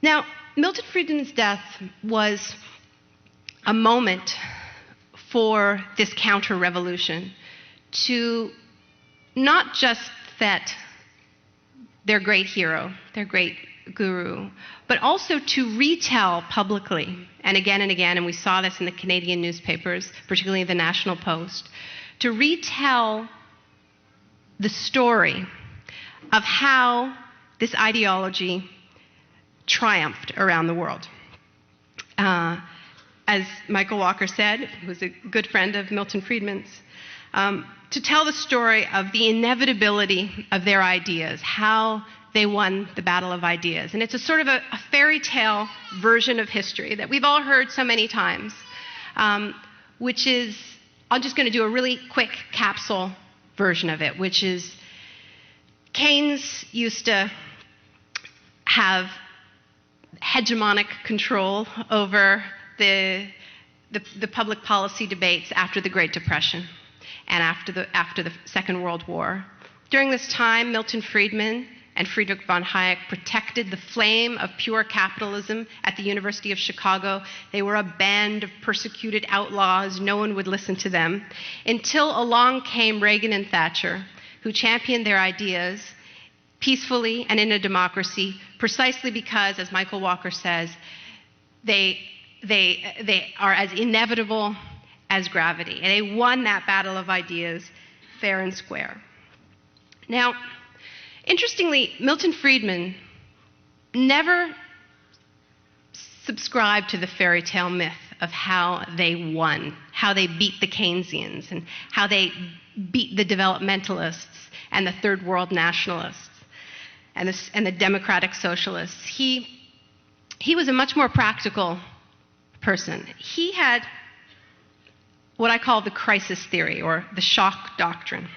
Now, Milton Friedman's death was a moment for this counter-revolution to not just that their great hero, their great guru, but also to retell publicly, and again, and we saw this in the Canadian newspapers, particularly the National Post, to retell the story of how this ideology triumphed around the world. As Michael Walker said, who was a good friend of Milton Friedman's, to tell the story of the inevitability of their ideas, how they won the battle of ideas. And it's a sort of a fairy tale version of history that we've all heard so many times, which is, I'm just going to do a really quick capsule version of it, which is Keynes used to have hegemonic control over the public policy debates after the Great Depression and after the Second World War. During this time, Milton Friedman and Friedrich von Hayek protected the flame of pure capitalism at the University of Chicago. They were a band of persecuted outlaws. No one would listen to them until along came Reagan and Thatcher, who championed their ideas peacefully and in a democracy, precisely because, as Michael Walker says, they are as inevitable as gravity. And they won that battle of ideas fair and square. Now, interestingly, Milton Friedman never subscribed to the fairy tale myth of how they won, how they beat the Keynesians, and how they beat the developmentalists and the third world nationalists and the democratic socialists. He was a much more practical person. He had what I call the crisis theory, or the shock doctrine.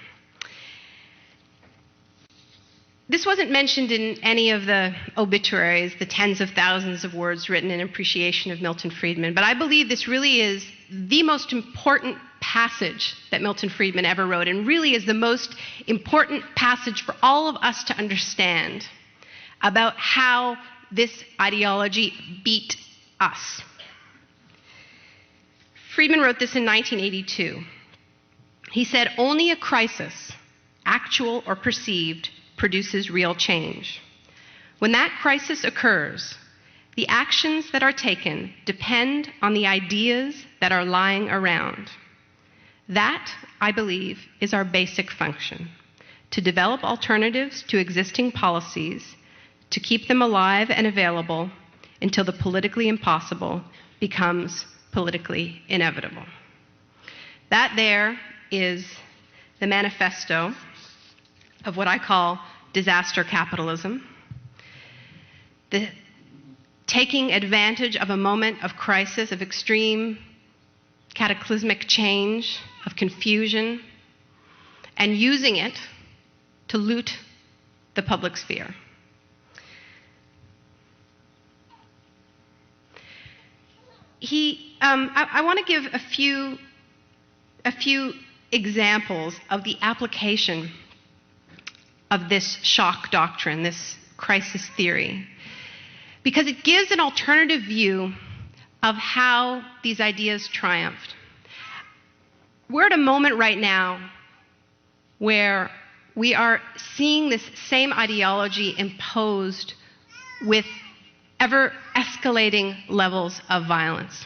This wasn't mentioned in any of the obituaries, the tens of thousands of words written in appreciation of Milton Friedman, but I believe this really is the most important passage that Milton Friedman ever wrote, and really is the most important passage for all of us to understand about how this ideology beat us. Friedman wrote this in 1982. He said, "Only a crisis, actual or perceived, produces real change. When that crisis occurs, the actions that are taken depend on the ideas that are lying around. That, I believe, is our basic function: to develop alternatives to existing policies, to keep them alive and available until the politically impossible becomes politically inevitable." That there is the manifesto of what I call disaster capitalism, the taking advantage of a moment of crisis, of extreme cataclysmic change, of confusion, and using it to loot the public sphere. I want to give a few examples of the application of this shock doctrine, this crisis theory, because it gives an alternative view of how these ideas triumphed. We're at a moment right now where we are seeing this same ideology imposed with ever escalating levels of violence.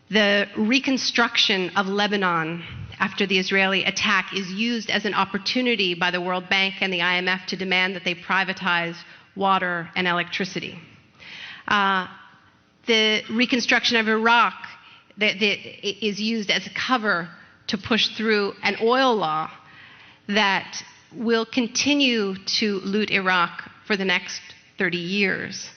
The reconstruction of Lebanon after the Israeli attack is used as an opportunity by the World Bank and the IMF to demand that they privatize water and electricity. The reconstruction of Iraq is used as a cover to push through an oil law that will continue to loot Iraq for the next 30 years.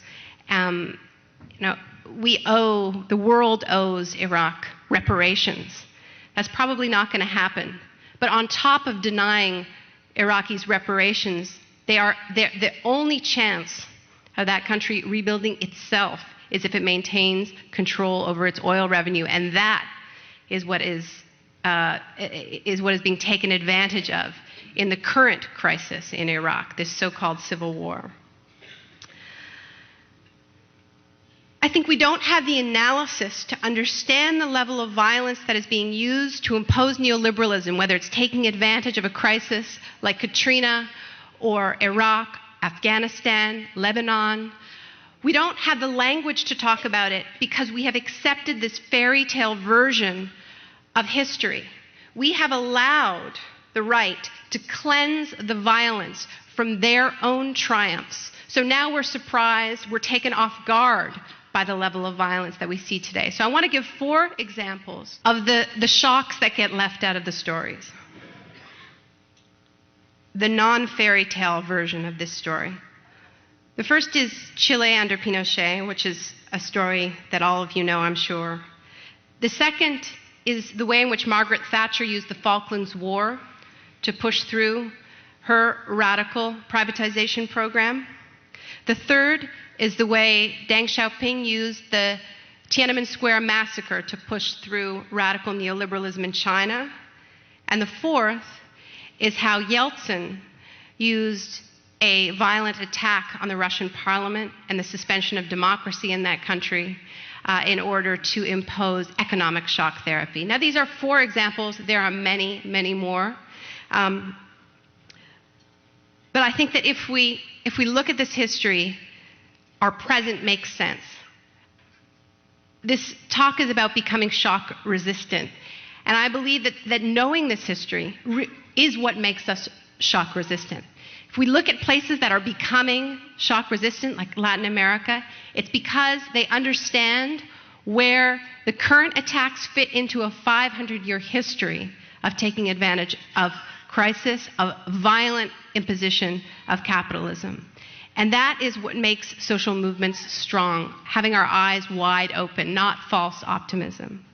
The world owes Iraq reparations. That's probably not going to happen. But on top of denying Iraqis reparations, the only chance of that country rebuilding itself is if it maintains control over its oil revenue, and that is what is being taken advantage of in the current crisis in Iraq, this so-called civil war. I think we don't have the analysis to understand the level of violence that is being used to impose neoliberalism, whether it's taking advantage of a crisis like Katrina or Iraq, Afghanistan, Lebanon. We don't have the language to talk about it because we have accepted this fairy tale version of history. We have allowed the right to cleanse the violence from their own triumphs. So now we're surprised, we're taken off guard by the level of violence that we see today. So I want to give 4 examples of the shocks that get left out of the stories. The non-fairy tale version of this story. The first is Chile under Pinochet, which is a story that all of you know, I'm sure. The second is the way in which Margaret Thatcher used the Falklands War to push through her radical privatization program. The third is the way Deng Xiaoping used the Tiananmen Square massacre to push through radical neoliberalism in China. And the fourth is how Yeltsin used a violent attack on the Russian parliament and the suspension of democracy in that country in order to impose economic shock therapy. Now, these are 4 examples. There are many, many more. But I think that if we look at this history, our present makes sense. This talk is about becoming shock resistant. And I believe that knowing this history is what makes us shock resistant. If we look at places that are becoming shock resistant, like Latin America, it's because they understand where the current attacks fit into a 500-year history of taking advantage of crisis, of violent imposition of capitalism. And that is what makes social movements strong, having our eyes wide open, not false optimism.